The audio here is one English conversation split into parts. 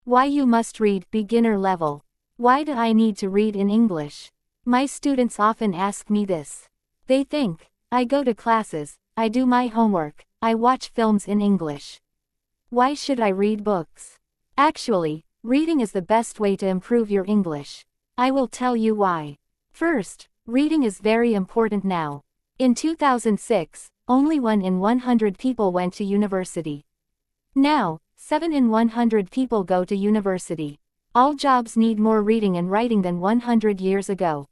Why you must read, beginner level. Why do I need to read in English? My students often ask me this. They think, I go to classes, I do my homework, I watch films in English. Why should I read books? Actually, reading is the best way to improve your English. I will tell you why. First, reading is very important now. In 2006, only 1 in 100 people went to university. Now, 7 in 100 people go to university. All jobs need more reading and writing than 100 years ago.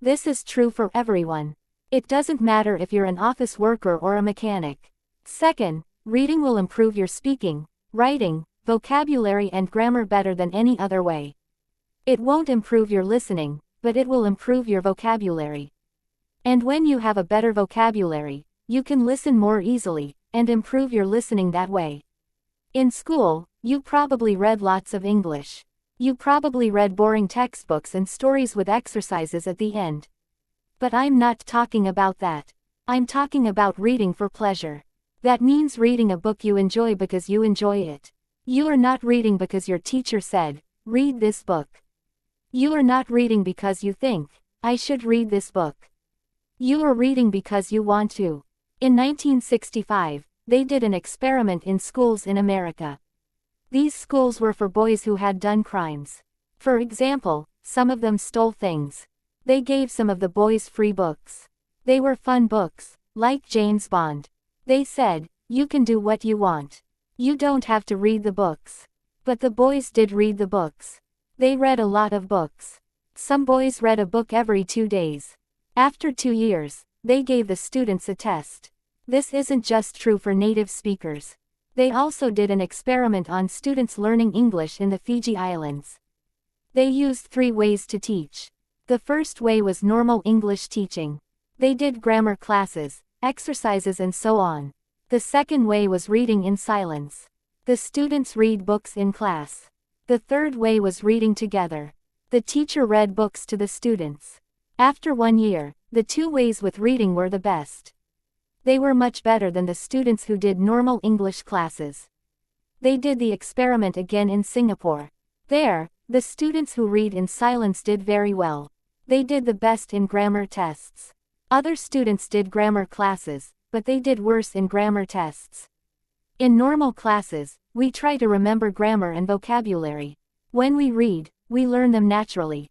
This is true for everyone. It doesn't matter if you're an office worker or a mechanic. Second, reading will improve your speaking, writing, vocabulary and grammar better than any other way. It won't improve your listening, but it will improve your vocabulary. And when you have a better vocabulary, you can listen more easily, and improve your listening that way. In school, you probably read lots of English. You probably read boring textbooks and stories with exercises at the end. But I'm not talking about that. I'm talking about reading for pleasure. That means reading a book you enjoy because you enjoy it. You are not reading because your teacher said, read this book. You are not reading because you think, I should read this book. You are reading because you want to. In 1965, they did an experiment in schools in America. These schools were for boys who had done crimes. For example, some of them stole things. They gave some of the boys free books. They were fun books, like James Bond. They said, you can do what you want. You don't have to read the books. But the boys did read the books. They read a lot of books. Some boys read a book every 2 days. After 2 years, they gave the students a test. This isn't just true for native speakers. They also did an experiment on students learning English in the Fiji Islands. They used 3 ways to teach. The first way was normal English teaching. They did grammar classes, exercises and so on. The second way was reading in silence. The students read books in class. The third way was reading together. The teacher read books to the students. After 1 year, the 2 ways with reading were the best. They were much better than the students who did normal English classes. They did the experiment again in Singapore. There, the students who read in silence did very well. They did the best in grammar tests. Other students did grammar classes, but they did worse in grammar tests. In normal classes, we try to remember grammar and vocabulary. When we read, we learn them naturally.